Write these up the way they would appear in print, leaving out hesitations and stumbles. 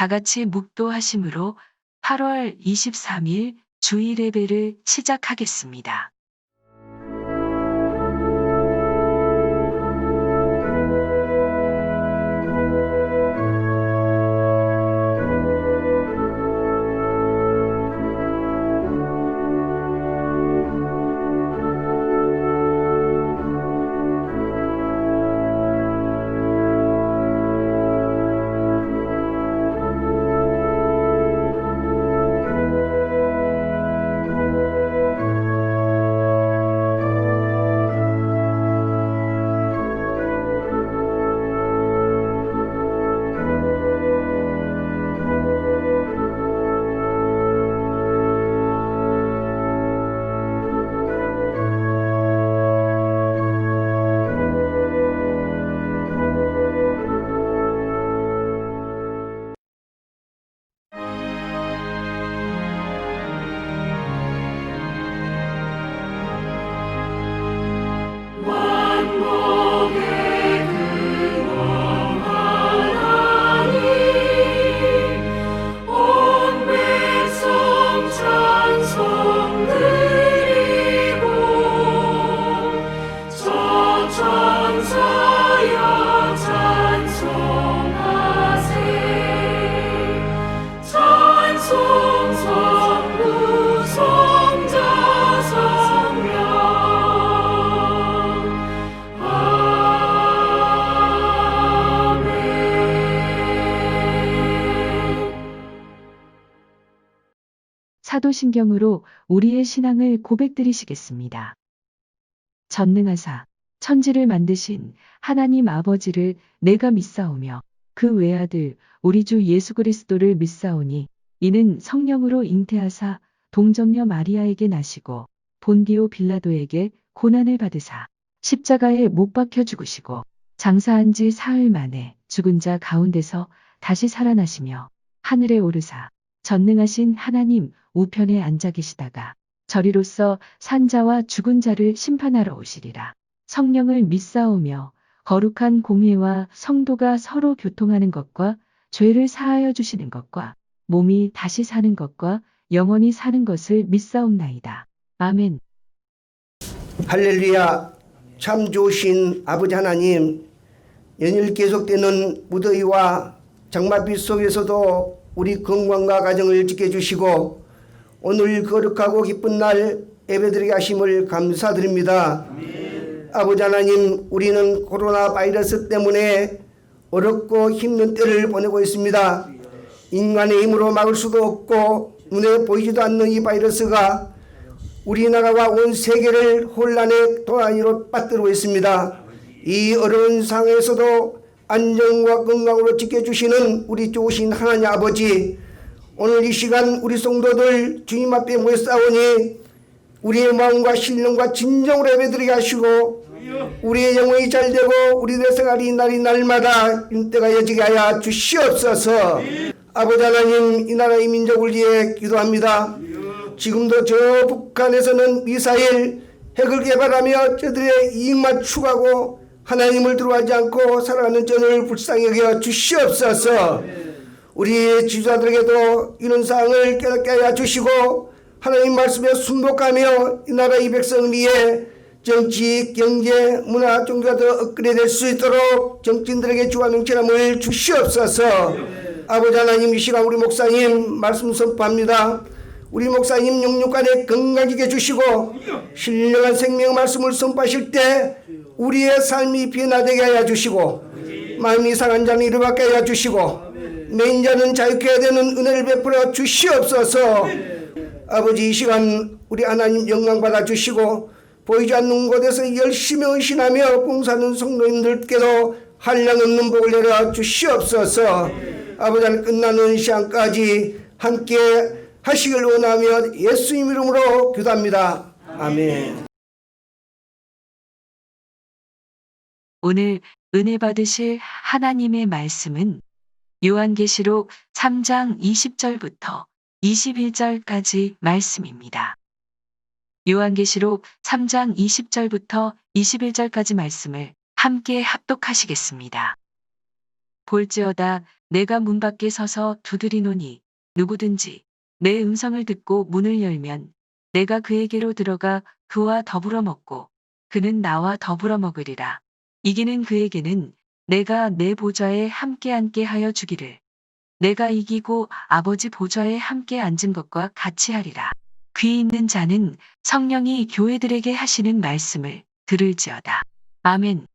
다 같이 묵도하심으로 8월 23일 주일 예배를 시작하겠습니다. 사도신경으로 우리의 신앙을 고백드리시겠습니다. 전능하사 천지를 만드신 하나님 아버지를 내가 믿사오며 그 외아들 우리 주 예수 그리스도를 믿사오니 이는 성령으로 잉태하사 동정녀 마리아에게 나시고 본디오 빌라도에게 고난을 받으사 십자가에 못 박혀 죽으시고 장사한 지 사흘 만에 죽은 자 가운데서 다시 살아나시며 하늘에 오르사 전능하신 하나님 우편에 앉아 계시다가 저리로서 산자와 죽은 자를 심판하러 오시리라. 성령을 믿사오며 거룩한 공회와 성도가 서로 교통하는 것과 죄를 사하여 주시는 것과 몸이 다시 사는 것과 영원히 사는 것을 믿사옵나이다. 아멘. 할렐루야. 참 좋으신 아버지 하나님, 연일 계속되는 무더위와 장마비 속에서도 우리 건강과 가정을 지켜주시고 오늘 거룩하고 기쁜 날 예배드리게 하심을 감사드립니다. 아버지 하나님, 우리는 코로나 바이러스 때문에 어렵고 힘든 때를 보내고 있습니다. 인간의 힘으로 막을 수도 없고 눈에 보이지도 않는 이 바이러스가 우리나라와 온 세계를 혼란의 도가니로 빠뜨리고 있습니다. 이 어려운 상황에서도 안전과 건강으로 지켜주시는 우리 좋으신 하나님 아버지, 오늘 이 시간 우리 성도들 주님 앞에 모여싸우니 우리의 마음과 신령과 진정으로 예배드리게 하시고 우리의 영혼이 잘되고 우리의 생활이 날마다 인때가 여지게 하여 주시옵소서. 아버지 하나님, 이 나라의 민족을 위해 기도합니다. 지금도 저 북한에서는 미사일 핵을 개발하며 저들의 이익만 추구하고 하나님을 들어하지 않고 살아가는 저들을 불쌍히 여겨 주시옵소서. 우리 지도자들에게도 이런 사항을 깨닫게 하여 주시고 하나님 말씀에 순복하며 이 나라 이 백성을 위해 정치, 경제, 문화, 종교가 더 업그레이드 될 수 있도록 정치인들에게 주와 명철함을 주시옵소서. 아버지 하나님, 이 시간 우리 목사님 말씀 선포합니다. 우리 목사님 영육간에 건강하게 해주시고 신령한 생명 말씀을 선포하실 때 우리의 삶이 변화되게 하여 주시고 마음이 상한 자는 이르받게 하여 주시고 매인 자는 자유케 해야 되는 은혜를 베풀어 주시옵소서. 아버지, 이 시간 우리 하나님 영광 받아 주시고 보이지 않는 곳에서 열심히 헌신하며 봉사하는 성도님들께도 한량 없는 복을 내려 주시옵소서. 아버지 하나님, 끝나는 시간까지 함께 하시길 원하며 예수님 이름으로 기도합니다. 아멘. 오늘 은혜 받으실 하나님의 말씀은 요한계시록 3장 20절부터 21절까지 말씀입니다. 요한계시록 3장 20절부터 21절까지 말씀을 함께 합독하시겠습니다. 볼지어다 내가 문 밖에 서서 두드리노니 누구든지 내 음성을 듣고 문을 열면 내가 그에게로 들어가 그와 더불어 먹고 그는 나와 더불어 먹으리라. 이기는 그에게는 내가 내 보좌에 함께 앉게 하여 주기를 내가 이기고 아버지 보좌에 함께 앉은 것과 같이 하리라. 귀 있는 자는 성령이 교회들에게 하시는 말씀을 들을지어다. 아멘.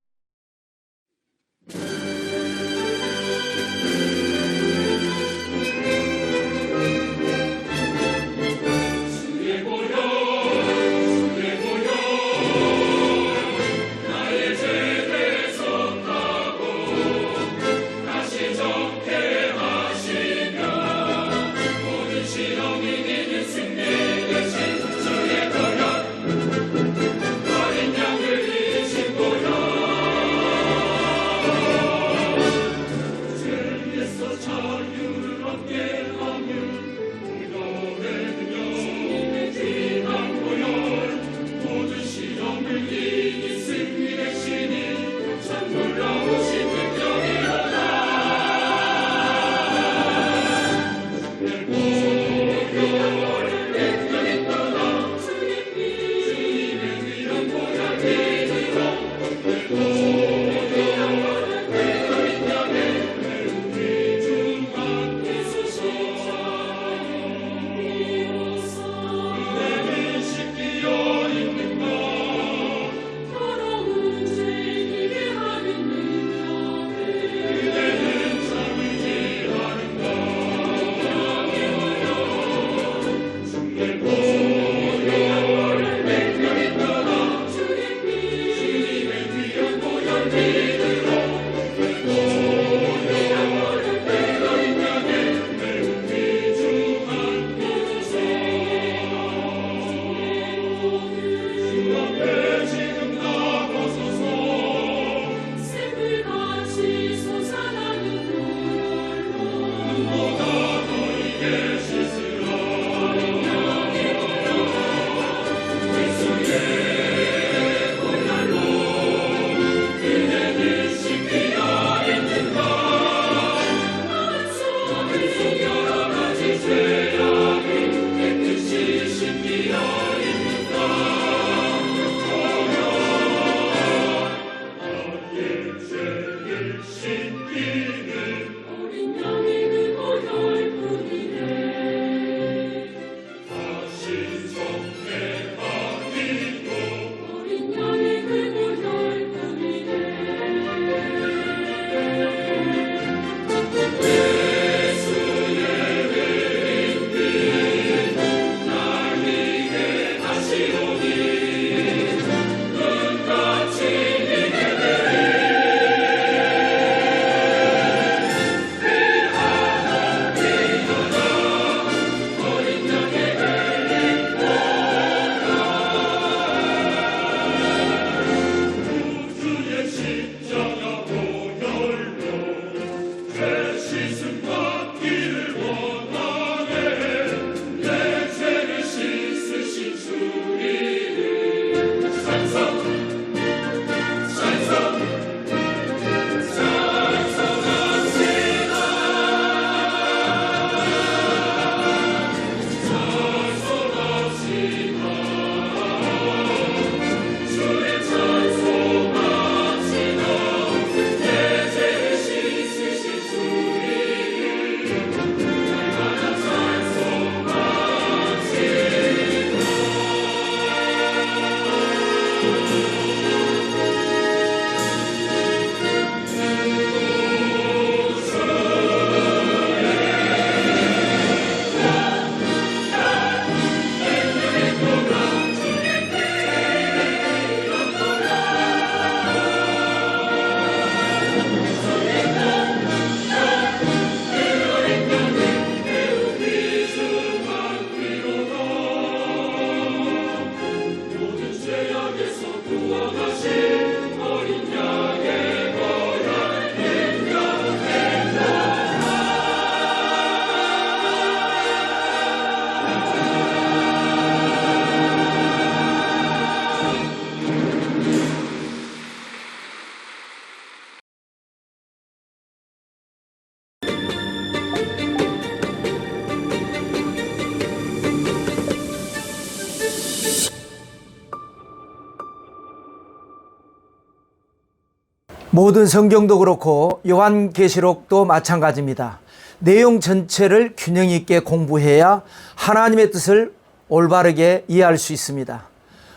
모든 성경도 그렇고 요한계시록도 마찬가지입니다. 내용 전체를 균형 있게 공부해야 하나님의 뜻을 올바르게 이해할 수 있습니다.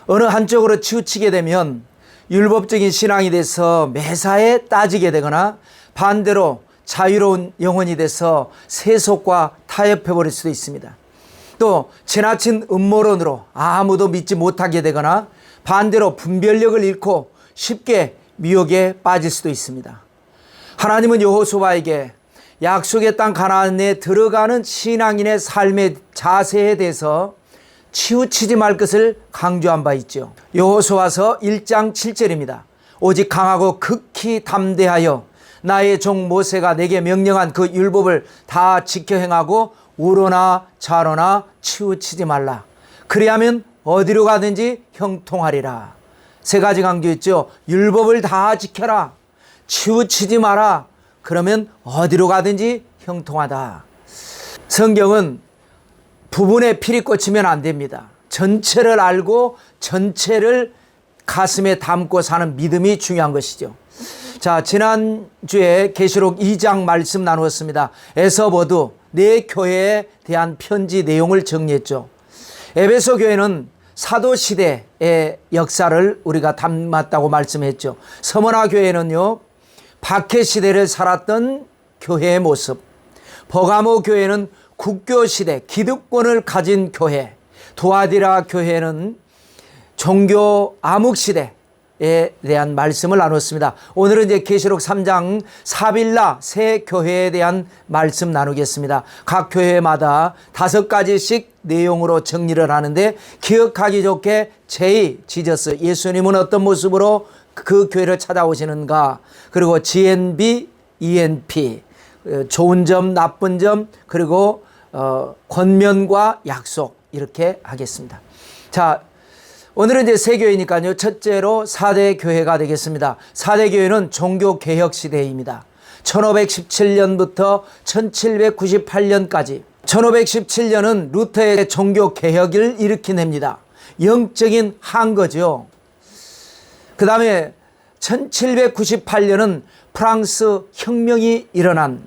어느 한쪽으로 치우치게 되면 율법적인 신앙이 돼서 매사에 따지게 되거나 반대로 자유로운 영혼이 돼서 세속과 타협해 버릴 수도 있습니다. 또 지나친 음모론으로 아무도 믿지 못하게 되거나 반대로 분별력을 잃고 쉽게 미혹에 빠질 수도 있습니다. 하나님은 여호수아에게 약속의 땅 가나안에 들어가는 신앙인의 삶의 자세에 대해서 치우치지 말 것을 강조한 바 있죠. 여호수아서 1장 7절입니다. 오직 강하고 극히 담대하여 나의 종 모세가 내게 명령한 그 율법을 다 지켜 행하고 우로나 좌로나 치우치지 말라. 그리하면 어디로 가든지 형통하리라. 세 가지 강조했죠. 율법을 다 지켜라. 치우치지 마라. 그러면 어디로 가든지 형통하다. 성경은 부분에 피리 꽂히면 안 됩니다. 전체를 알고 전체를 가슴에 담고 사는 믿음이 중요한 것이죠. 자, 지난주에 계시록 2장 말씀 나누었습니다. 에서보도 네 교회에 대한 편지 내용을 정리했죠. 에베소 교회는 사도시대의 역사를 우리가 담았다고 말씀했죠. 서머나 교회는요, 박해시대를 살았던 교회의 모습, 버가모 교회는 국교시대 기득권을 가진 교회, 두아디라 교회는 종교 암흑시대에 대한 말씀을 나눴습니다. 오늘은 이제 계시록 3장 사빌라 새 교회에 대한 말씀 나누겠습니다. 각 교회마다 5가지씩 내용으로 정리를 하는데 기억하기 좋게 제이 지저스 예수님은 어떤 모습으로 그 교회를 찾아오시는가, 그리고 GNB, ENP 좋은 점, 나쁜 점, 그리고 권면과 약속 이렇게 하겠습니다. 자, 오늘은 이제 새 교회니까요. 첫째로 4대 교회가 되겠습니다. 4대 교회는 종교개혁 시대입니다. 1517년부터 1798년까지 1517년은 루터의 종교개혁을 일으킨 해입니다. 영적인 한거죠. 그 다음에 1798년은 프랑스 혁명이 일어난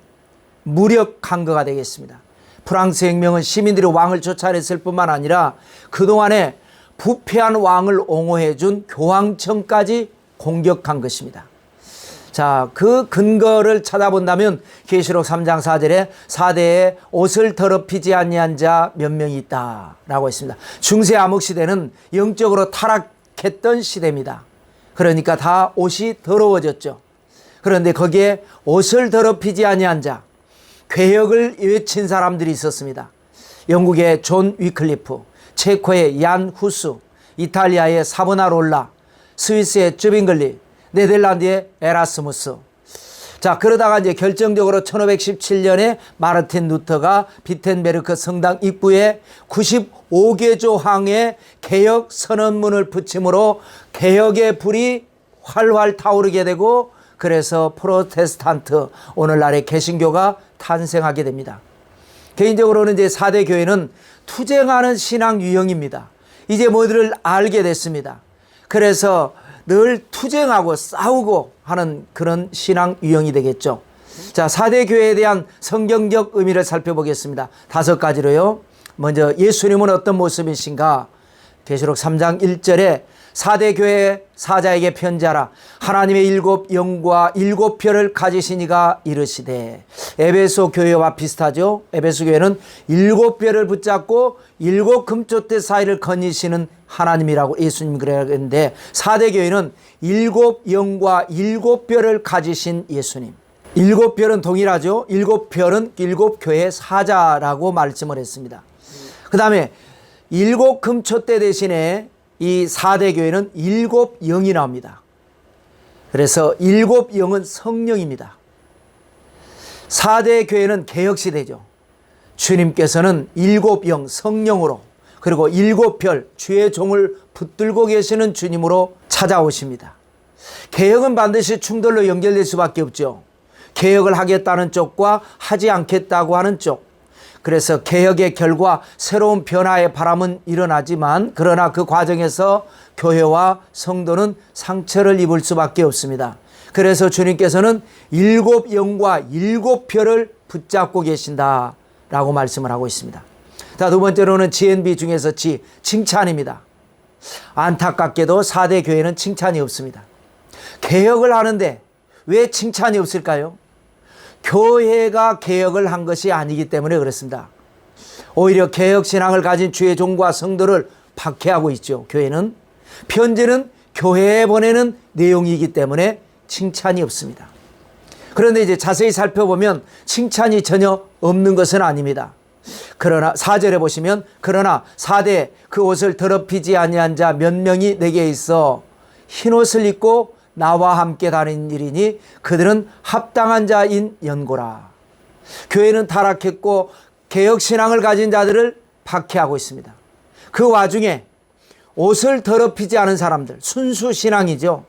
무력 강거가 되겠습니다. 프랑스 혁명은 시민들이 왕을 쫓아냈을 뿐만 아니라 그동안에 부패한 왕을 옹호해 준 교황청까지 공격한 것입니다. 자, 그 근거를 찾아본다면 계시록 3장 4절에 4대에 옷을 더럽히지 아니한 자 몇 명이 있다라고 했습니다. 중세 암흑시대는 영적으로 타락했던 시대입니다. 그러니까 다 옷이 더러워졌죠. 그런데 거기에 옷을 더럽히지 아니한 자, 개혁을 외친 사람들이 있었습니다. 영국의 존 위클리프, 체코의 얀 후스, 이탈리아의 사보나롤라, 스위스의 쯔빙글리, 네덜란드의 에라스무스. 자, 그러다가 이제 결정적으로 1517년에 마르틴 루터가 비텐베르크 성당 입구에 95개 조항의 개혁 선언문을 붙임으로 개혁의 불이 활활 타오르게 되고, 그래서 프로테스탄트, 오늘날의 개신교가 탄생하게 됩니다. 개인적으로는 이제 4대 교회는 투쟁하는 신앙 유형입니다. 이제 뭐들을 알게 됐습니다. 그래서 늘 투쟁하고 싸우고 하는 그런 신앙 유형이 되겠죠. 자, 4대 교회에 대한 성경적 의미를 살펴보겠습니다. 5가지로요. 먼저 예수님은 어떤 모습이신가? 계시록 3장 1절에 4대 교회 사자에게 편지하라. 하나님의 7 영과 7 별을 가지신 이가 이르시되. 에베소 교회와 비슷하죠. 에베소 교회는 7 별을 붙잡고 7 금촛대 사이를 거니시는 하나님이라고 예수님 그랬는데, 4대 교회는 7 영과 7 별을 가지신 예수님. 7 별은 동일하죠. 7 별은 7 교회 사자라고 말씀을 했습니다. 그 다음에 7 금촛대 대신에 이 4대 교회는 7 영이 나옵니다. 그래서 7 영은 성령입니다. 4대 교회는 개혁시대죠. 주님께서는 7 영 성령으로, 그리고 7 별 주의 종을 붙들고 계시는 주님으로 찾아오십니다. 개혁은 반드시 충돌로 연결될 수밖에 없죠. 개혁을 하겠다는 쪽과 하지 않겠다고 하는 쪽. 그래서 개혁의 결과 새로운 변화의 바람은 일어나지만, 그러나 그 과정에서 교회와 성도는 상처를 입을 수밖에 없습니다. 그래서 주님께서는 7영과 7별을 붙잡고 계신다라고 말씀을 하고 있습니다. 자, 두 번째로는 GNB 중에서 칭찬입니다. 안타깝게도 4대 교회는 칭찬이 없습니다. 개혁을 하는데 왜 칭찬이 없을까요? 교회가 개혁을 한 것이 아니기 때문에 그렇습니다. 오히려 개혁신앙을 가진 주의 종과 성도를 박해하고 있죠. 교회는 편지는 교회에 보내는 내용이기 때문에 칭찬이 없습니다. 그런데 이제 자세히 살펴보면 칭찬이 전혀 없는 것은 아닙니다. 그러나 4절에 보시면 그러나 4대 그 옷을 더럽히지 아니한 자 몇 명이 내게 있어 흰옷을 입고 나와 함께 다니는 일이니 그들은 합당한 자인 연고라. 교회는 타락했고 개혁신앙을 가진 자들을 박해하고 있습니다. 그 와중에 옷을 더럽히지 않은 사람들, 순수신앙이죠.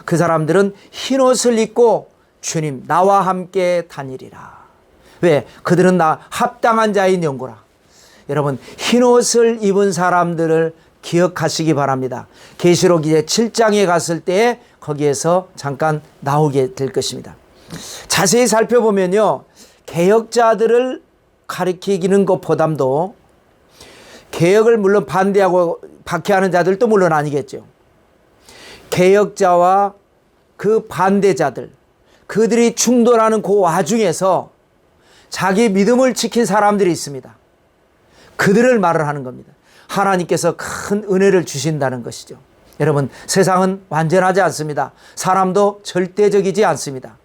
그 사람들은 흰옷을 입고 주님 나와 함께 다니리라. 왜? 그들은 나 합당한 자인 연고라. 여러분, 흰옷을 입은 사람들을 기억하시기 바랍니다. 계시록 이제 7장에 갔을 때 거기에서 잠깐 나오게 될 것입니다. 자세히 살펴보면요, 개혁자들을 가리키는 것보담도 개혁을 물론 반대하고 박해하는 자들도 물론 아니겠죠. 개혁자와 그 반대자들, 그들이 충돌하는 그 와중에서 자기 믿음을 지킨 사람들이 있습니다. 그들을 말을 하는 겁니다. 하나님께서 큰 은혜를 주신다는 것이죠. 여러분, 세상은 완전하지 않습니다. 사람도 절대적이지 않습니다.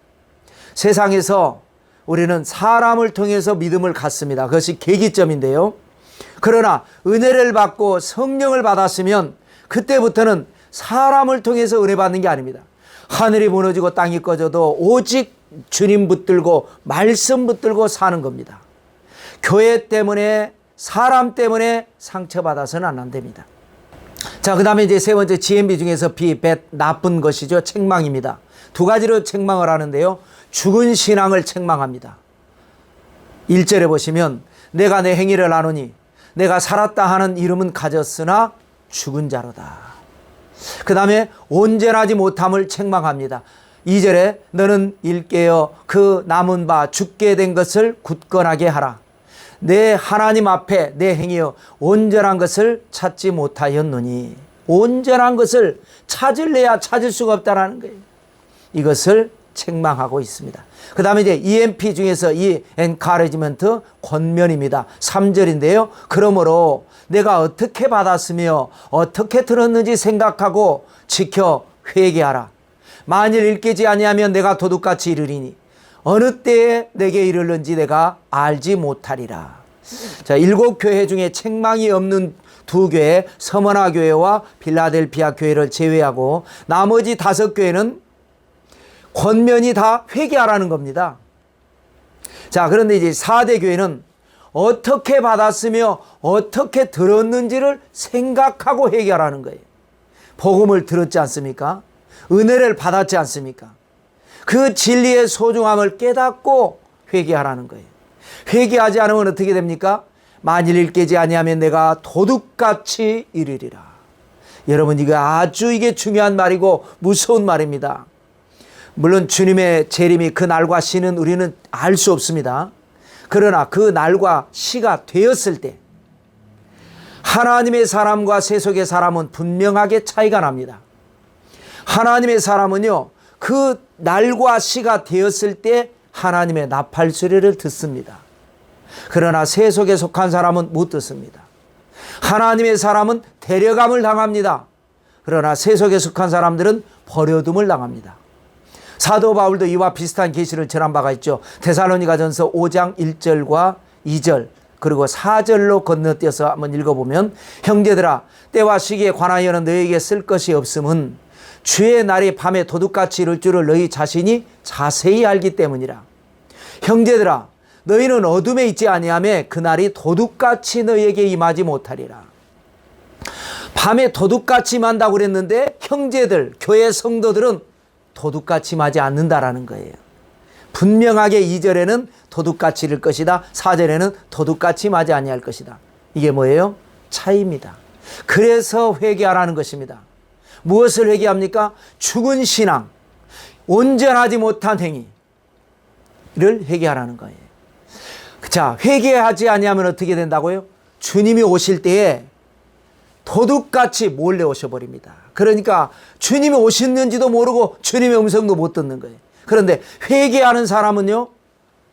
세상에서 우리는 사람을 통해서 믿음을 갖습니다. 그것이 계기점인데요. 그러나 은혜를 받고 성령을 받았으면 그때부터는 사람을 통해서 은혜 받는 게 아닙니다. 하늘이 무너지고 땅이 꺼져도 오직 주님 붙들고 말씀 붙들고 사는 겁니다. 교회 때문에 사람 때문에 상처받아서는 안 됩니다. 자, 그 다음에 이제 세 번째 GNB 중에서 나쁜 것이죠. 책망입니다. 두 가지로 책망을 하는데요. 죽은 신앙을 책망합니다. 1절에 보시면 내가 내 행위를 아노니 내가 살았다 하는 이름은 가졌으나 죽은 자로다. 그 다음에 온전하지 못함을 책망합니다. 2절에 너는 일깨어 그 남은 바 죽게 된 것을 굳건하게 하라. 내 하나님 앞에 내 행위여 온전한 것을 찾지 못하였노니. 온전한 것을 찾을래야 찾을 수가 없다라는 거예요. 이것을 책망하고 있습니다. 그 다음에 이제 EMP 중에서 이 encouragement 권면입니다. 3절인데요. 그러므로 내가 어떻게 받았으며 어떻게 들었는지 생각하고 지켜 회개하라. 만일 일깨지 아니하면 내가 도둑같이 이르리니 어느 때에 내게 이르는지 내가 알지 못하리라. 자, 7교회 중에 책망이 없는 2교회, 서머나 교회와 필라델피아 교회를 제외하고 나머지 5교회는 권면이 다 회개하라는 겁니다. 자, 그런데 이제 4대 교회는 어떻게 받았으며 어떻게 들었는지를 생각하고 회개하라는 거예요. 복음을 들었지 않습니까? 은혜를 받았지 않습니까? 그 진리의 소중함을 깨닫고 회개하라는 거예요. 회개하지 않으면 어떻게 됩니까? 만일 일깨지 아니하면 내가 도둑같이 이르리라. 여러분, 이게 중요한 말이고 무서운 말입니다. 물론 주님의 재림이 그 날과 시는 우리는 알 수 없습니다. 그러나 그 날과 시가 되었을 때 하나님의 사람과 세속의 사람은 분명하게 차이가 납니다. 하나님의 사람은요, 그 날과 시가 되었을 때 하나님의 나팔 소리를 듣습니다. 그러나 세속에 속한 사람은 못 듣습니다. 하나님의 사람은 데려감을 당합니다. 그러나 세속에 속한 사람들은 버려둠을 당합니다. 사도 바울도 이와 비슷한 계시를 전한 바가 있죠. 데살로니가전서 5장 1절과 2절 그리고 4절로 건너뛰어서 한번 읽어보면 형제들아 때와 시기에 관하여는 너희에게 쓸 것이 없음은 주의 날이 밤에 도둑같이 이를 줄을 너희 자신이 자세히 알기 때문이라. 형제들아 너희는 어둠에 있지 아니하며 그날이 도둑같이 너희에게 임하지 못하리라. 밤에 도둑같이 임한다고 그랬는데 형제들, 교회 성도들은 도둑같이 임하지 않는다라는 거예요. 분명하게 2절에는 도둑같이 이를 것이다. 4절에는 도둑같이 임하지 아니할 것이다. 이게 뭐예요? 차이입니다. 그래서 회개하라는 것입니다. 무엇을 회개합니까? 죽은 신앙, 온전하지 못한 행위를 회개하라는 거예요. 자, 회개하지 아니하면 어떻게 된다고요? 주님이 오실 때에 도둑같이 몰래 오셔버립니다. 그러니까 주님이 오셨는지도 모르고 주님의 음성도 못 듣는 거예요. 그런데 회개하는 사람은요,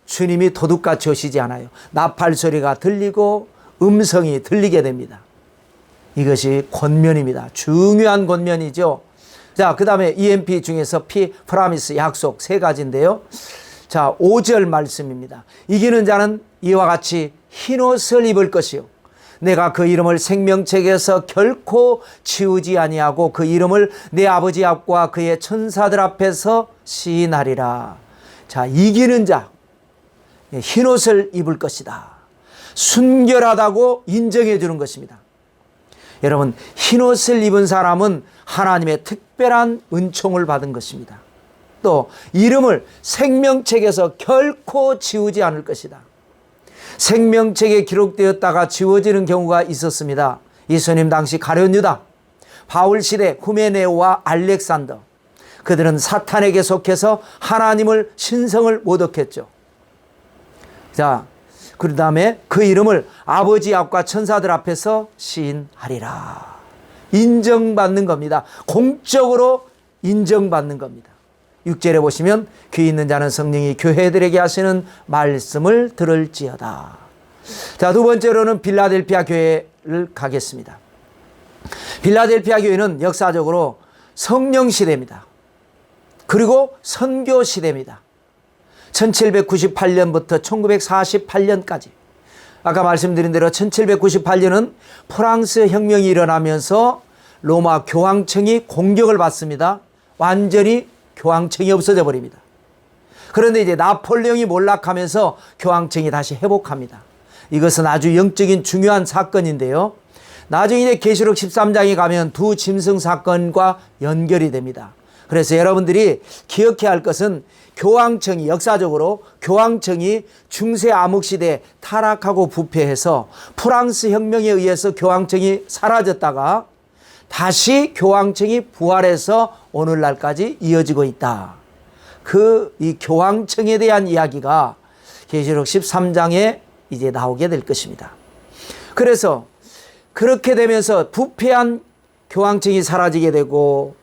주님이 도둑같이 오시지 않아요. 나팔 소리가 들리고 음성이 들리게 됩니다. 이것이 권면입니다. 중요한 권면이죠. 자, 그 다음에 EMP 중에서 프라미스, 약속 세 가지인데요. 자, 5절 말씀입니다. 이기는 자는 이와 같이 흰옷을 입을 것이요, 내가 그 이름을 생명책에서 결코 지우지 아니하고 그 이름을 내 아버지 앞과 그의 천사들 앞에서 시인하리라. 자, 이기는 자, 흰옷을 입을 것이다. 순결하다고 인정해 주는 것입니다. 여러분, 흰옷을 입은 사람은 하나님의 특별한 은총을 받은 것입니다. 또 이름을 생명책에서 결코 지우지 않을 것이다. 생명책에 기록되었다가 지워지는 경우가 있었습니다. 예수님 당시 가룟 유다, 바울 시대 후메네오와 알렉산더, 그들은 사탄에게 속해서 하나님을 신성을 모독했죠. 자, 그 다음에 그 이름을 아버지 앞과 천사들 앞에서 시인하리라. 인정받는 겁니다. 공적으로 인정받는 겁니다. 6절에 보시면 귀 있는 자는 성령이 교회들에게 하시는 말씀을 들을지어다. 자, 두 번째로는 빌라델피아 교회를 가겠습니다. 빌라델피아 교회는 역사적으로 성령 시대입니다. 그리고 선교 시대입니다. 1798년부터 1948년까지. 아까 말씀드린 대로 1798년은 프랑스 혁명이 일어나면서 로마 교황청이 공격을 받습니다. 완전히 교황청이 없어져 버립니다. 그런데 이제 나폴레옹이 몰락하면서 교황청이 다시 회복합니다. 이것은 아주 영적인 중요한 사건인데요. 나중에 이제 계시록 13장에 가면 두 짐승 사건과 연결이 됩니다. 그래서 여러분들이 기억해야 할 것은 교황청이, 역사적으로 교황청이 중세 암흑시대에 타락하고 부패해서 프랑스 혁명에 의해서 교황청이 사라졌다가 다시 교황청이 부활해서 오늘날까지 이어지고 있다. 이 교황청에 대한 이야기가 계시록 13장에 이제 나오게 될 것입니다. 그래서 그렇게 되면서 부패한 교황청이 사라지게 되고,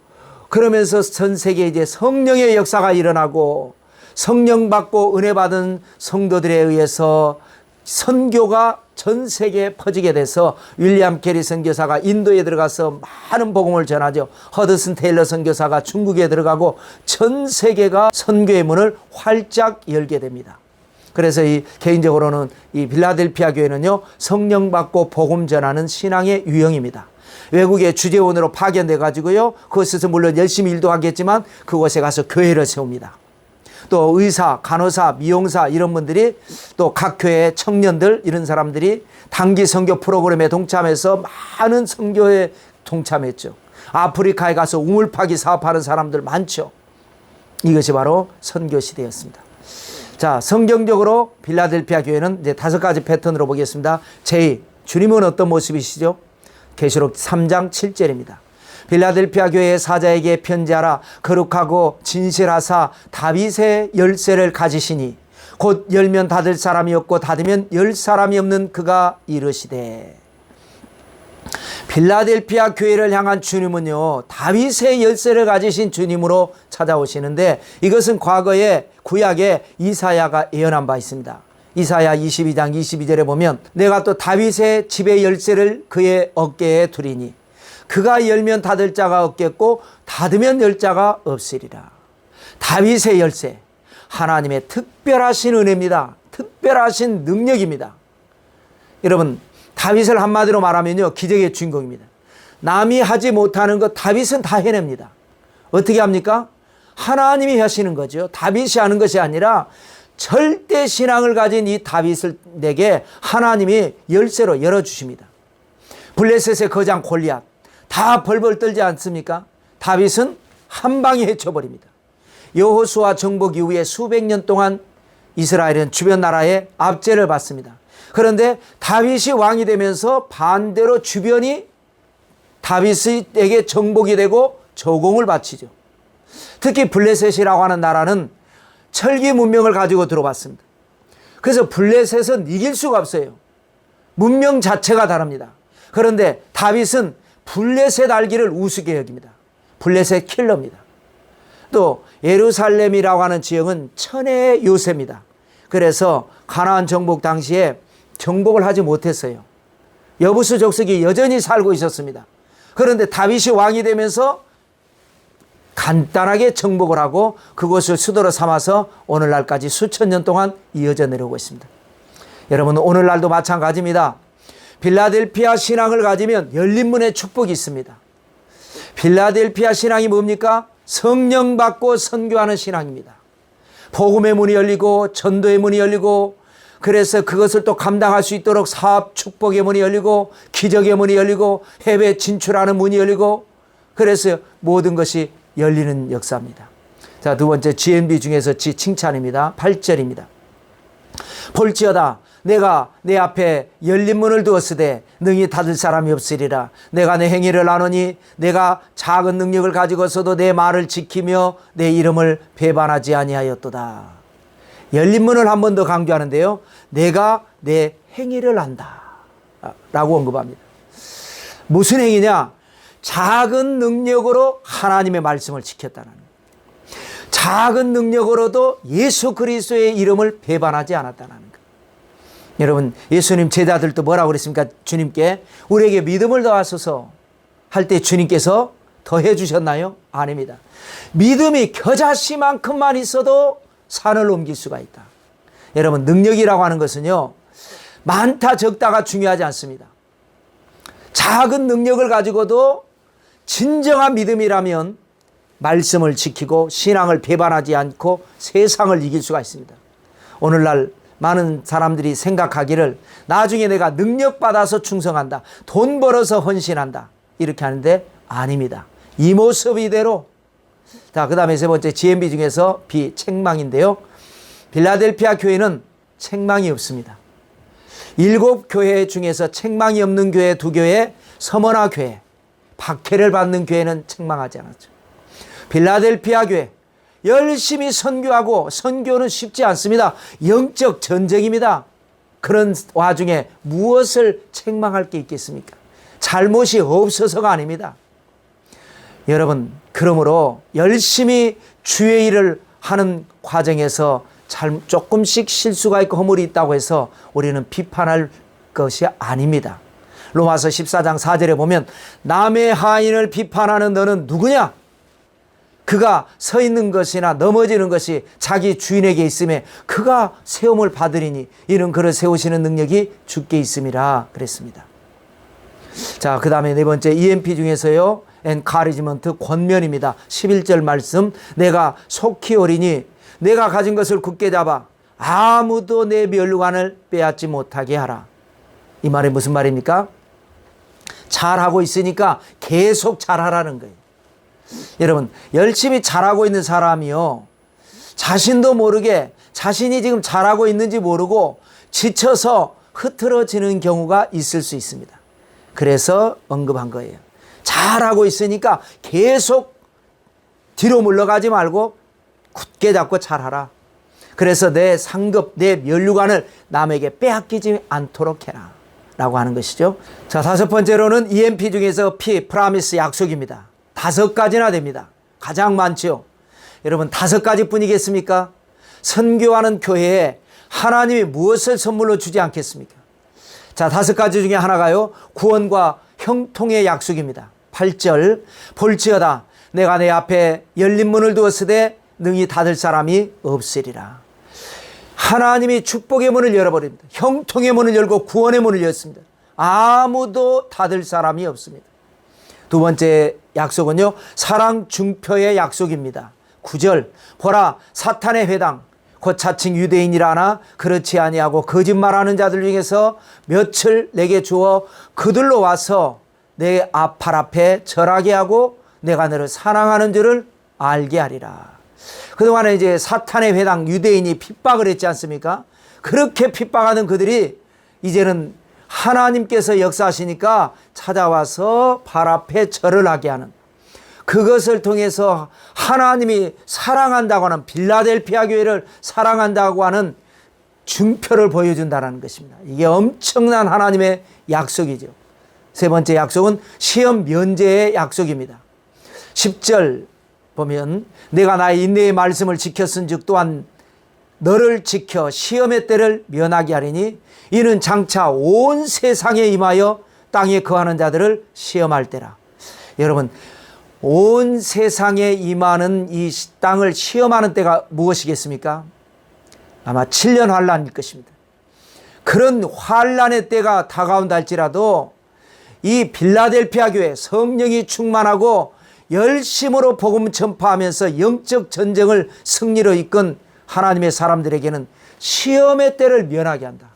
그러면서 전 세계에 이제 성령의 역사가 일어나고, 성령 받고 은혜 받은 성도들에 의해서 선교가 전 세계에 퍼지게 돼서 윌리엄 캐리 선교사가 인도에 들어가서 많은 복음을 전하죠. 허드슨 테일러 선교사가 중국에 들어가고 전 세계가 선교의 문을 활짝 열게 됩니다. 그래서 개인적으로는 이 빌라델피아 교회는요, 성령 받고 복음 전하는 신앙의 유형입니다. 외국의 주재원으로 파견돼 가지고요, 그곳에서 물론 열심히 일도 하겠지만 그곳에 가서 교회를 세웁니다. 또 의사, 간호사, 미용사 이런 분들이, 또 각 교회 청년들 이런 사람들이 단기 선교 프로그램에 동참해서 많은 선교에 동참했죠. 아프리카에 가서 우물 파기 사업하는 사람들 많죠. 이것이 바로 선교 시대였습니다. 자, 성경적으로 빌라델피아 교회는 이제 5가지 패턴으로 보겠습니다. 제2, 주님은 어떤 모습이시죠? 계시록 3장 7절입니다. 빌라델피아 교회의 사자에게 편지하라. 거룩하고 진실하사 다윗의 열쇠를 가지시니 곧 열면 닫을 사람이 없고 닫으면 열 사람이 없는 그가 이르시되. 빌라델피아 교회를 향한 주님은요, 다윗의 열쇠를 가지신 주님으로 찾아오시는데, 이것은 과거에 구약에 이사야가 예언한 바 있습니다. 이사야 22장 22절에 보면 내가 또 다윗의 집의 열쇠를 그의 어깨에 두리니 그가 열면 닫을 자가 없겠고 닫으면 열 자가 없으리라. 다윗의 열쇠, 하나님의 특별하신 은혜입니다. 특별하신 능력입니다. 여러분, 다윗을 한마디로 말하면요, 기적의 주인공입니다. 남이 하지 못하는 것 다윗은 다 해냅니다. 어떻게 합니까? 하나님이 하시는 거죠. 다윗이 하는 것이 아니라 절대 신앙을 가진 이 다윗에게 하나님이 열쇠로 열어주십니다. 블레셋의 거장 골리앗 다 벌벌 떨지 않습니까? 다윗은 한 방에 해쳐버립니다. 여호수아 정복 이후에 수백 년 동안 이스라엘은 주변 나라의 압제를 받습니다. 그런데 다윗이 왕이 되면서 반대로 주변이 다윗에게 정복이 되고 조공을 바치죠. 특히 블레셋이라고 하는 나라는 철기 문명을 가지고 들어왔습니다. 그래서 블레셋은 이길 수가 없어요. 문명 자체가 다릅니다. 그런데 다윗은 블레셋 알기를 우습게 여깁니다. 블레셋 킬러입니다. 또 예루살렘이라고 하는 지역은 천혜의 요새입니다. 그래서 가나안 정복 당시에 정복을 하지 못했어요. 여부수 족속이 여전히 살고 있었습니다. 그런데 다윗이 왕이 되면서 간단하게 정복을 하고 그곳을 수도로 삼아서 오늘날까지 수천 년 동안 이어져 내려오고 있습니다. 여러분, 오늘날도 마찬가지입니다. 필라델피아 신앙을 가지면 열린 문의 축복이 있습니다. 필라델피아 신앙이 뭡니까? 성령 받고 선교하는 신앙입니다. 복음의 문이 열리고 전도의 문이 열리고, 그래서 그것을 또 감당할 수 있도록 사업 축복의 문이 열리고, 기적의 문이 열리고, 해외 진출하는 문이 열리고, 그래서 모든 것이 열리는 역사입니다. 자, 두 번째 GNB 중에서 칭찬입니다. 8절입니다. 볼지어다 내가 내 앞에 열린 문을 두었으되 능히 닫을 사람이 없으리라. 내가 내 행위를 나누니 내가 작은 능력을 가지고서도 내 말을 지키며 내 이름을 배반하지 아니하였도다. 열린 문을 한 번 더 강조하는데요. 내가 내 행위를 한다 라고 언급합니다. 무슨 행위냐? 작은 능력으로 하나님의 말씀을 지켰다는 거예요. 작은 능력으로도 예수 그리스도의 이름을 배반하지 않았다는 거예요. 여러분, 예수님 제자들도 뭐라고 그랬습니까? 주님께 우리에게 믿음을 더하소서 할 때 주님께서 더해 주셨나요? 아닙니다. 믿음이 겨자씨만큼만 있어도 산을 옮길 수가 있다. 여러분, 능력이라고 하는 것은요, 많다 적다가 중요하지 않습니다. 작은 능력을 가지고도 진정한 믿음이라면 말씀을 지키고 신앙을 배반하지 않고 세상을 이길 수가 있습니다. 오늘날 많은 사람들이 생각하기를 나중에 내가 능력 받아서 충성한다, 돈 벌어서 헌신한다, 이렇게 하는데 아닙니다. 이 모습 이대로. 자, 그 다음에 세 번째 GNB 중에서 B, 책망인데요. 필라델피아 교회는 책망이 없습니다. 7교회 중에서 책망이 없는 교회 2교회, 서머나 교회, 박해를 받는 교회는 책망하지 않았죠. 필라델피아 교회 열심히 선교하고, 선교는 쉽지 않습니다. 영적 전쟁입니다. 그런 와중에 무엇을 책망할 게 있겠습니까? 잘못이 없어서가 아닙니다. 여러분, 그러므로 열심히 주의 일을 하는 과정에서 조금씩 실수가 있고 허물이 있다고 해서 우리는 비판할 것이 아닙니다. 로마서 14장 4절에 보면 남의 하인을 비판하는 너는 누구냐? 그가 서 있는 것이나 넘어지는 것이 자기 주인에게 있음에 그가 세움을 받으리니 이는 그를 세우시는 능력이 주께 있음이라 그랬습니다. 자, 그 다음에 네 번째 EMP 중에서요, 엔카리지먼트 권면입니다. 11절 말씀, 내가 속히 오리니 내가 가진 것을 굳게 잡아 아무도 내 면류관을 빼앗지 못하게 하라. 이 말이 무슨 말입니까? 잘하고 있으니까 계속 잘하라는 거예요. 여러분, 열심히 잘하고 있는 사람이요, 자신도 모르게 자신이 지금 잘하고 있는지 모르고 지쳐서 흐트러지는 경우가 있을 수 있습니다. 그래서 언급한 거예요. 잘하고 있으니까 계속 뒤로 물러가지 말고 굳게 잡고 잘하라. 그래서 내 상급, 내 면류관을 남에게 빼앗기지 않도록 해라 라고 하는 것이죠. 자, 다섯 번째로는 EMP 중에서 P, 프라미스, 약속입니다. 5가지나 됩니다. 가장 많죠. 여러분, 5가지 뿐이겠습니까? 선교하는 교회에 하나님이 무엇을 선물로 주지 않겠습니까? 자, 5가지 중에 하나가요, 구원과 형통의 약속입니다. 8절, 볼지어다 내가 내 앞에 열린 문을 두었으되 능히 닫을 사람이 없으리라. 하나님이 축복의 문을 열어버립니다. 형통의 문을 열고 구원의 문을 열었습니다. 아무도 닫을 사람이 없습니다. 두 번째 약속은요, 사랑 중표의 약속입니다. 9절, 보라 사탄의 회당 곧 자칭 유대인이라 하나 그렇지 아니하고 거짓말하는 자들 중에서 몇을 내게 주어 그들로 와서 내 앞 앞에 절하게 하고 내가 너를 사랑하는 줄을 알게 하리라. 그동안에 이제 사탄의 회당 유대인이 핍박을 했지 않습니까? 그렇게 핍박하는 그들이 이제는 하나님께서 역사하시니까 찾아와서 발 앞에 절을 하게 하는, 그것을 통해서 하나님이 사랑한다고 하는, 빌라델피아 교회를 사랑한다고 하는 증표를 보여준다는 것입니다. 이게 엄청난 하나님의 약속이죠. 세 번째 약속은 시험 면제의 약속입니다. 10절 보면 내가 나의 인내의 말씀을 지켰은즉 또한 너를 지켜 시험의 때를 면하게 하리니 이는 장차 온 세상에 임하여 땅에 거하는 자들을 시험할 때라. 여러분, 온 세상에 임하는 이 땅을 시험하는 때가 무엇이겠습니까? 아마 7년 환란일 것입니다. 그런 환란의 때가 다가온다 할지라도 이 빌라델피아 교회 성령이 충만하고 열심으로 복음 전파하면서 영적 전쟁을 승리로 이끈 하나님의 사람들에게는 시험의 때를 면하게 한다.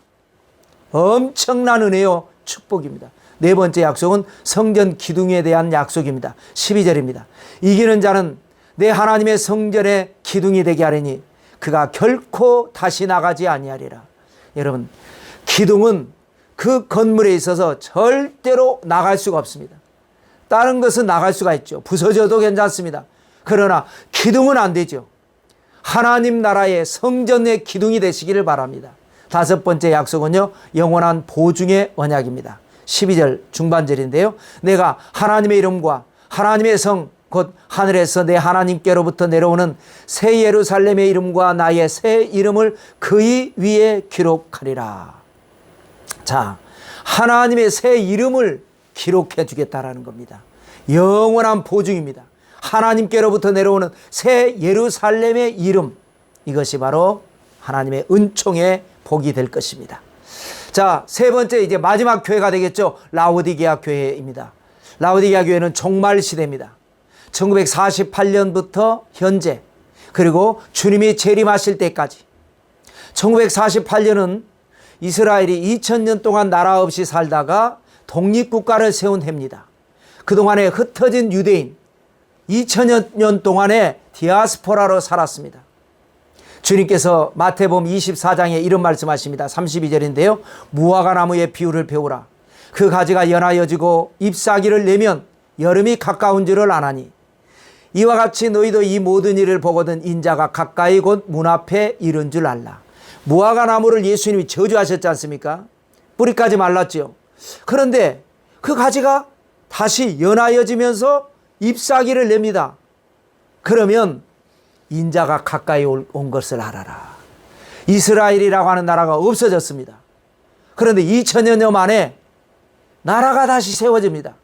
엄청난 은혜요 축복입니다. 네 번째 약속은 성전 기둥에 대한 약속입니다. 12절입니다. 이기는 자는 내 하나님의 성전의 기둥이 되게 하리니 그가 결코 다시 나가지 아니하리라. 여러분, 기둥은 그 건물에 있어서 절대로 나갈 수가 없습니다. 다른 것은 나갈 수가 있죠. 부서져도 괜찮습니다. 그러나 기둥은 안 되죠. 하나님 나라의 성전의 기둥이 되시기를 바랍니다. 다섯 번째 약속은요, 영원한 보증의 언약입니다. 12절 중반절인데요. 내가 하나님의 이름과 하나님의 성 곧 하늘에서 내 하나님께로부터 내려오는 새 예루살렘의 이름과 나의 새 이름을 그의 위에 기록하리라. 자, 하나님의 새 이름을 기록해 주겠다라는 겁니다. 영원한 보증입니다. 하나님께로부터 내려오는 새 예루살렘의 이름, 이것이 바로 하나님의 은총의 복이 될 것입니다. 자, 세 번째 이제 마지막 교회가 되겠죠. 라오디게아 교회입니다. 라오디게아 교회는 종말 시대입니다. 1948년부터 현재, 그리고 주님이 재림하실 때까지. 1948년은 이스라엘이 2000년 동안 나라 없이 살다가 독립국가를 세운 해입니다. 그동안에 흩어진 유대인 2000년 동안에 디아스포라로 살았습니다. 주님께서 마태복음 24장에 이런 말씀하십니다. 32절인데요. 무화과 나무의 비유를 배우라. 그 가지가 연하여지고 잎사귀를 내면 여름이 가까운 줄을 아나니 이와 같이 너희도 이 모든 일을 보거든 인자가 가까이 곧 문 앞에 이른 줄 알라. 무화과 나무를 예수님이 저주하셨지 않습니까? 뿌리까지 말랐죠. 그런데 그 가지가 다시 연하여지면서 잎사귀를 냅니다. 그러면 인자가 가까이 온 것을 알아라. 이스라엘이라고 하는 나라가 없어졌습니다. 그런데 2000여 만에 나라가 다시 세워집니다.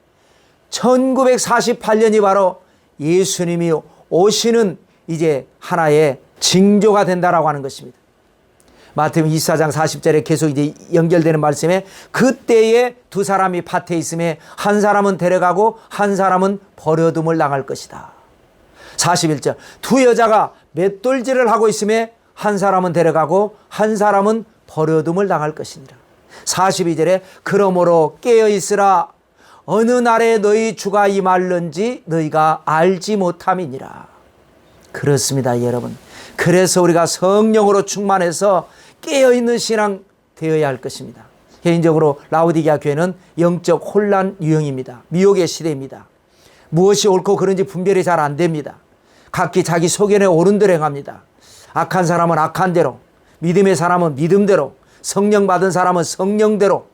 1948년이 바로 예수님이 오시는 이제 하나의 징조가 된다라고 하는 것입니다. 마태복음 24장 40절에 계속 이제 연결되는 말씀에 그때에 두 사람이 밭에 있음에 한 사람은 데려가고 한 사람은 버려둠을 당할 것이다. 41절 두 여자가 맷돌질을 하고 있음에 한 사람은 데려가고 한 사람은 버려둠을 당할 것이니라. 42절에 그러므로 깨어있으라. 어느 날에 너희 주가 임할는지 너희가 알지 못함이니라. 그렇습니다, 여러분. 그래서 우리가 성령으로 충만해서 깨어있는 신앙 되어야 할 것입니다. 개인적으로 라오디게아 교회는 영적 혼란 유형입니다. 미혹의 시대입니다. 무엇이 옳고 그른지 분별이 잘 안 됩니다. 각기 자기 소견에 옳은 대로 행합니다. 악한 사람은 악한 대로, 믿음의 사람은 믿음대로, 성령 받은 사람은 성령대로.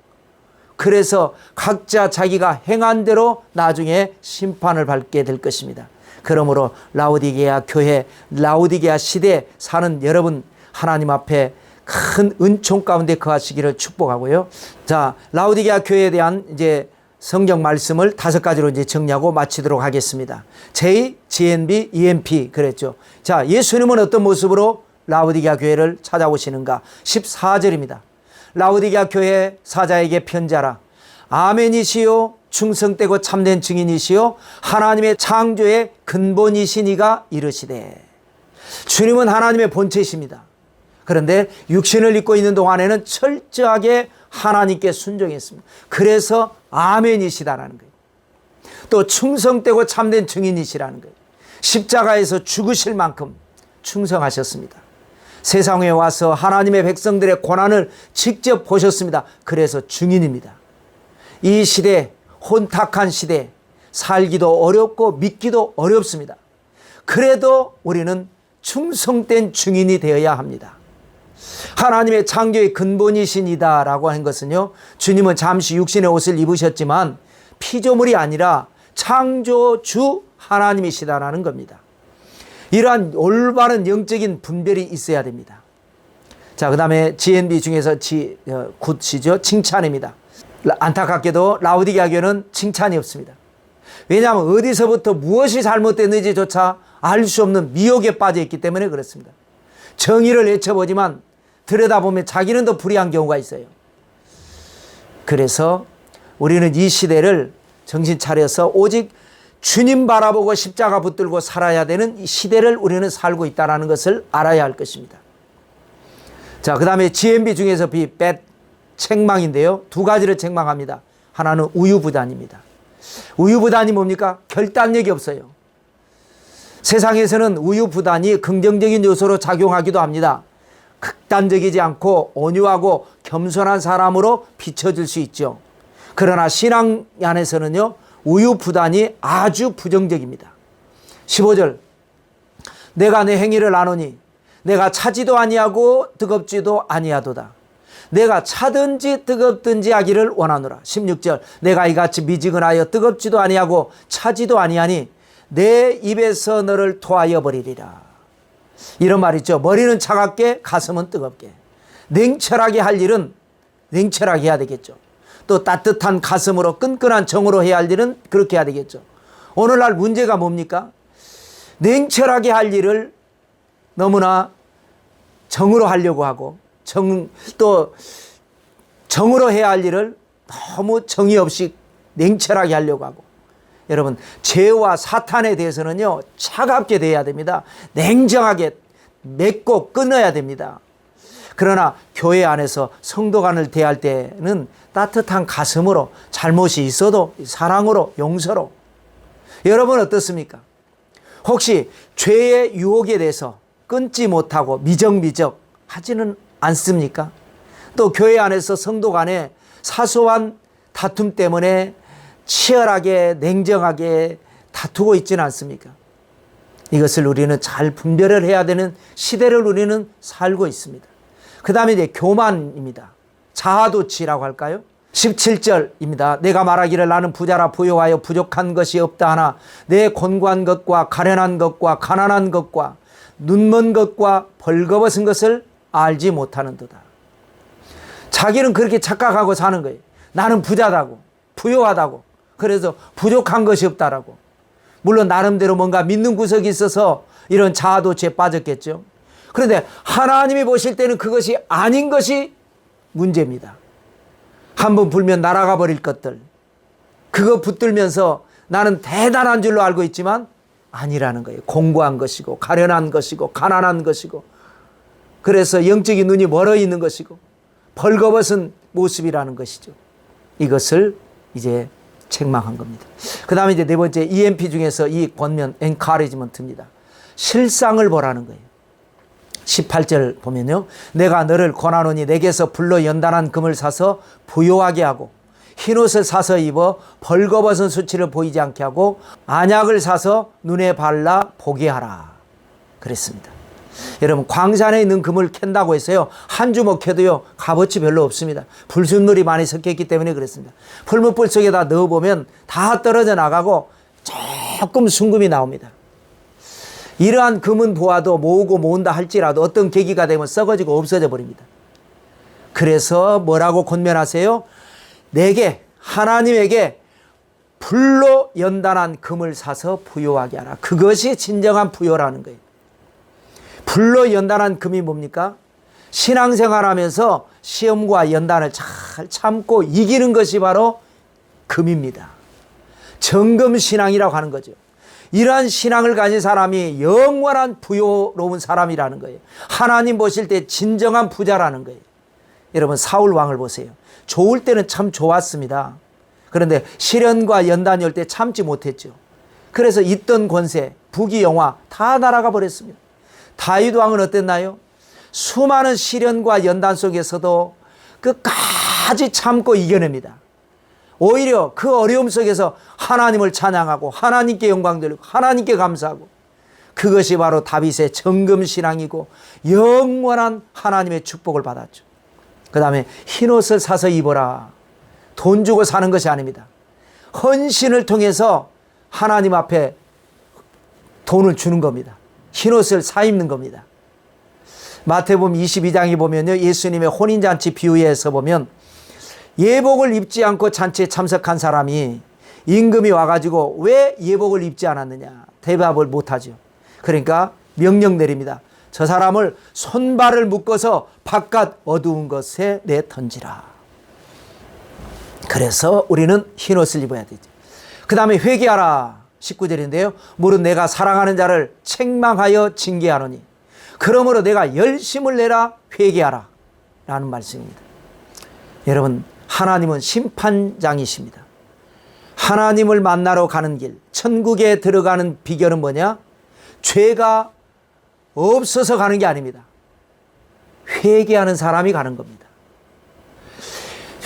그래서 각자 자기가 행한 대로 나중에 심판을 받게 될 것입니다. 그러므로 라오디게아 교회, 라오디게아 시대에 사는 여러분, 하나님 앞에 큰 은총 가운데 거하시기를 축복하고요. 자, 라오디게아 교회에 대한 이제 성경 말씀을 5가지로 이제 정리하고 마치도록 하겠습니다. J, GNB, EMP 그랬죠. 자, 예수님은 어떤 모습으로 라오디게아 교회를 찾아오시는가? 14절입니다. 라오디게아 교회 사자에게 편지하라. 아멘이시요 충성되고 참된 증인이시요 하나님의 창조의 근본이시니가 이르시되. 주님은 하나님의 본체이십니다. 그런데 육신을 입고 있는 동안에는 철저하게 하나님께 순종했습니다. 그래서 아멘이시다라는 거예요. 또 충성되고 참된 증인이시라는 거예요. 십자가에서 죽으실 만큼 충성하셨습니다. 세상에 와서 하나님의 백성들의 고난을 직접 보셨습니다. 그래서 증인입니다. 이 시대, 혼탁한 시대, 살기도 어렵고 믿기도 어렵습니다. 그래도 우리는 충성된 증인이 되어야 합니다. 하나님의 창조의 근본이신이다 라고 한 것은요, 주님은 잠시 육신의 옷을 입으셨지만 피조물이 아니라 창조주 하나님이시다라는 겁니다. 이러한 올바른 영적인 분별이 있어야 됩니다. 자, 그 다음에 GNB 중에서 굿이죠. 칭찬입니다. 안타깝게도 라우디게아 교회는 칭찬이 없습니다. 왜냐하면 어디서부터 무엇이 잘못됐는지조차 알 수 없는 미혹에 빠져 있기 때문에 그렇습니다. 정의를 외쳐보지만 들여다보면 자기는 더 불의한 경우가 있어요. 그래서 우리는 이 시대를 정신 차려서 오직 주님 바라보고 십자가 붙들고 살아야 되는 이 시대를 우리는 살고 있다는 것을 알아야 할 것입니다. 자, 그 다음에 GMB 중에서 책망인데요. 두 가지를 책망합니다. 하나는 우유부단입니다. 우유부단이 뭡니까? 결단력이 없어요. 세상에서는 우유부단이 긍정적인 요소로 작용하기도 합니다. 극단적이지 않고 온유하고 겸손한 사람으로 비춰질 수 있죠. 그러나 신앙 안에서는요, 우유부단이 아주 부정적입니다. 15절, 내가 내 행위를 아노니 내가 차지도 아니하고 뜨겁지도 아니하도다. 내가 차든지 뜨겁든지 하기를 원하노라. 16절, 내가 이같이 미지근하여 뜨겁지도 아니하고 차지도 아니하니 내 입에서 너를 토하여 버리리라. 이런 말 있죠. 머리는 차갑게 가슴은 뜨겁게. 냉철하게 할 일은 냉철하게 해야 되겠죠. 또 따뜻한 가슴으로 끈끈한 정으로 해야 할 일은 그렇게 해야 되겠죠. 오늘날 문제가 뭡니까? 냉철하게 할 일을 너무나 정으로 하려고 하고 또 정으로 해야 할 일을 너무 정의 없이 냉철하게 하려고 하고, 여러분 죄와 사탄에 대해서는요 차갑게 대해야 됩니다. 냉정하게 맺고 끊어야 됩니다. 그러나 교회 안에서 성도 간을 대할 때는 따뜻한 가슴으로, 잘못이 있어도 사랑으로, 용서로. 여러분 어떻습니까? 혹시 죄의 유혹에 대해서 끊지 못하고 미적미적 하지는 않습니까? 또 교회 안에서 성도 간에 사소한 다툼 때문에 치열하게 냉정하게 다투고 있지는 않습니까? 이것을 우리는 잘 분별을 해야 되는 시대를 우리는 살고 있습니다. 그 다음에 이제 교만입니다. 자아도취라고 할까요? 17절입니다. 내가 말하기를 나는 부자라 부요하여 부족한 것이 없다 하나 내 곤고한 것과 가련한 것과 가난한 것과 눈먼 것과 벌거벗은 것을 알지 못하는도다. 자기는 그렇게 착각하고 사는 거예요. 나는 부자다고, 부요하다고, 그래서 부족한 것이 없다라고. 물론 나름대로 뭔가 믿는 구석이 있어서 이런 자아도취에 빠졌겠죠. 그런데 하나님이 보실 때는 그것이 아닌 것이 문제입니다. 한번 불면 날아가 버릴 것들, 그거 붙들면서 나는 대단한 줄로 알고 있지만 아니라는 거예요. 공고한 것이고 가련한 것이고 가난한 것이고, 그래서 영적인 눈이 멀어 있는 것이고 벌거벗은 모습이라는 것이죠. 이것을 이제 책망한 겁니다. 그 다음에 이제 네 번째 EMP 중에서 이 권면 encouragement입니다. 실상을 보라는 거예요. 18절 보면요. 내가 너를 권하노니 내게서 불로 연단한 금을 사서 부요하게 하고 흰옷을 사서 입어 벌거벗은 수치를 보이지 않게 하고 안약을 사서 눈에 발라 보게 하라 그랬습니다. 여러분 광산에 있는 금을 캔다고 했어요. 한 주먹 캐도요 값어치 별로 없습니다. 불순물이 많이 섞였기 때문에 그렇습니다. 풀무불 속에다 넣어보면 다 떨어져 나가고 조금 순금이 나옵니다. 이러한 금은 보아도 모으고 모은다 할지라도 어떤 계기가 되면 썩어지고 없어져 버립니다. 그래서 뭐라고 권면하세요? 내게, 하나님에게 불로 연단한 금을 사서 부요하게 하라. 그것이 진정한 부요라는 거예요. 불로 연단한 금이 뭡니까? 신앙생활하면서 시험과 연단을 잘 참고 이기는 것이 바로 금입니다. 정금신앙이라고 하는 거죠. 이러한 신앙을 가진 사람이 영원한 부요로운 사람이라는 거예요. 하나님 보실 때 진정한 부자라는 거예요. 여러분 사울 왕을 보세요. 좋을 때는 참 좋았습니다. 그런데 시련과 연단이 올 때 참지 못했죠. 그래서 있던 권세, 부귀 영화 다 날아가 버렸습니다. 다윗 왕은 어땠나요? 수많은 시련과 연단 속에서도 끝까지 참고 이겨냅니다. 오히려 그 어려움 속에서 하나님을 찬양하고 하나님께 영광 돌리고 하나님께 감사하고, 그것이 바로 다윗의 정금신앙이고 영원한 하나님의 축복을 받았죠. 그 다음에 흰옷을 사서 입어라. 돈 주고 사는 것이 아닙니다. 헌신을 통해서 하나님 앞에 돈을 주는 겁니다. 흰옷을 사 입는 겁니다. 마태복음 22장에 보면요, 예수님의 혼인잔치 비유에서 보면 예복을 입지 않고 잔치에 참석한 사람이 임금이 와가지고 왜 예복을 입지 않았느냐 대답을 못하죠. 그러니까 명령 내립니다. 저 사람을 손발을 묶어서 바깥 어두운 것에 내던지라. 그래서 우리는 흰옷을 입어야 되죠. 그 다음에 회개하라. 19절인데요. 무릇 내가 사랑하는 자를 책망하여 징계하노니 그러므로 내가 열심을 내라 회개하라 라는 말씀입니다. 여러분, 하나님은 심판장이십니다. 하나님을 만나러 가는 길, 천국에 들어가는 비결은 뭐냐? 죄가 없어서 가는 게 아닙니다. 회개하는 사람이 가는 겁니다.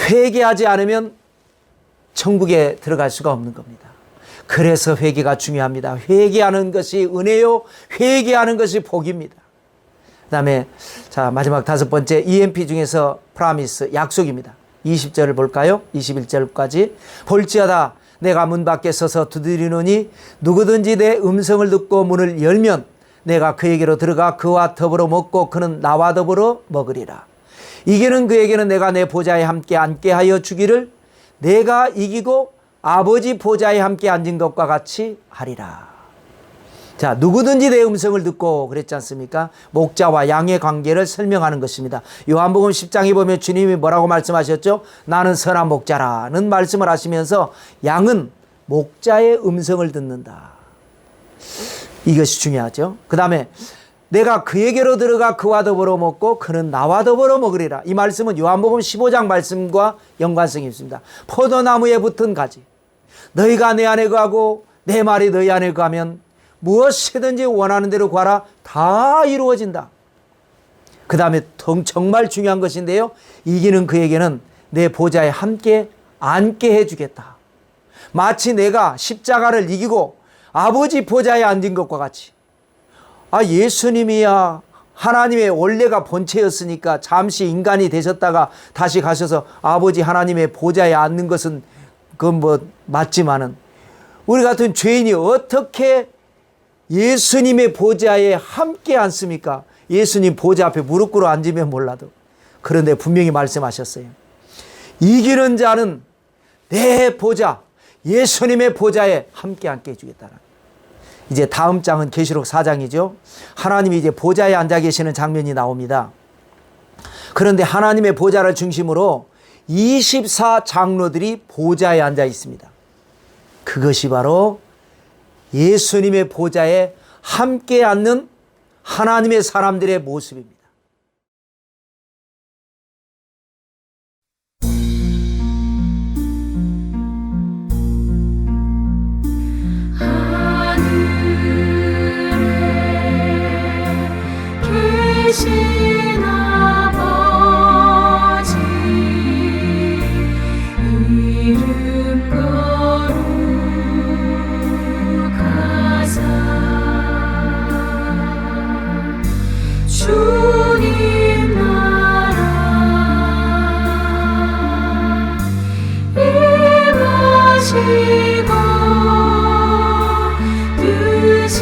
회개하지 않으면 천국에 들어갈 수가 없는 겁니다. 그래서 회개가 중요합니다. 회개하는 것이 은혜요, 회개하는 것이 복입니다. 그 다음에 자 마지막 5번째 EMP 중에서 프라미스, 약속입니다. 20절을 볼까요? 21절까지. 볼지어다 내가 문 밖에 서서 두드리노니 누구든지 내 음성을 듣고 문을 열면 내가 그에게로 들어가 그와 더불어 먹고 그는 나와 더불어 먹으리라. 이기는 그에게는 내가 내 보좌에 함께 앉게 하여 주기를 내가 이기고 아버지 보좌에 함께 앉은 것과 같이 하리라. 자, 누구든지 내 음성을 듣고 그랬지 않습니까? 목자와 양의 관계를 설명하는 것입니다. 요한복음 10장에 보면 주님이 뭐라고 말씀하셨죠? 나는 선한 목자라는 말씀을 하시면서 양은 목자의 음성을 듣는다. 이것이 중요하죠. 그 다음에 내가 그에게로 들어가 그와 더불어 먹고 그는 나와 더불어 먹으리라. 이 말씀은 요한복음 15장 말씀과 연관성이 있습니다. 포도나무에 붙은 가지, 너희가 내 안에 거하고 내 말이 너희 안에 거하면 무엇이든지 원하는 대로 구하라. 다 이루어진다. 그 다음에 정말 중요한 것인데요, 이기는 그에게는 내 보좌에 함께 앉게 해주겠다. 마치 내가 십자가를 이기고 아버지 보좌에 앉은 것과 같이. 예수님이야 하나님의 원래가 본체였으니까 잠시 인간이 되셨다가 다시 가셔서 아버지 하나님의 보좌에 앉는 것은 그건 뭐 맞지만은, 우리 같은 죄인이 어떻게 예수님의 보좌에 함께 앉습니까? 예수님 보좌 앞에 무릎 꿇어 앉으면 몰라도. 그런데 분명히 말씀하셨어요. 이기는 자는 내 보좌, 예수님의 보좌에 함께 앉게 해주겠다는. 이제 다음 장은 계시록 4장이죠. 하나님이 이제 보좌에 앉아 계시는 장면이 나옵니다. 그런데 하나님의 보좌를 중심으로 24장로들이 보좌에 앉아 있습니다. 그것이 바로 예수님의 보좌에 함께 앉는 하나님의 사람들의 모습입니다. 계신 아버지 이름 거룩하사 주님 나라 임하시고 뜻이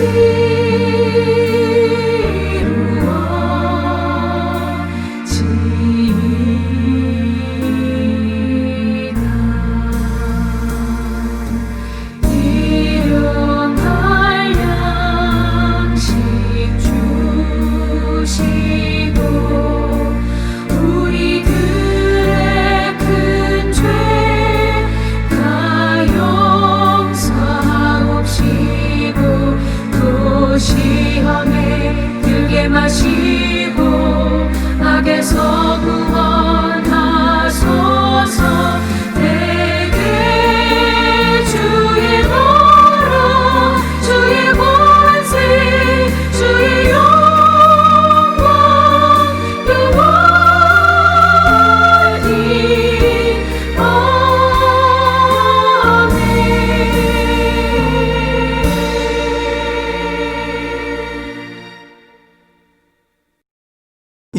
우리들의 큰 죄 가요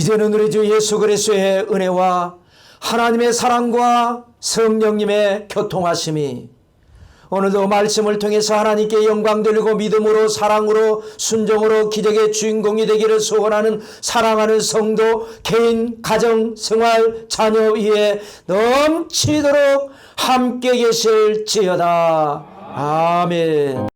이제는 우리 주 예수 그리스도의 은혜와 하나님의 사랑과 성령님의 교통하심이 오늘도 말씀을 통해서 하나님께 영광 돌리고 믿음으로 사랑으로 순종으로 기적의 주인공이 되기를 소원하는 사랑하는 성도 개인 가정 생활 자녀 위에 넘치도록 함께 계실지어다. 아멘.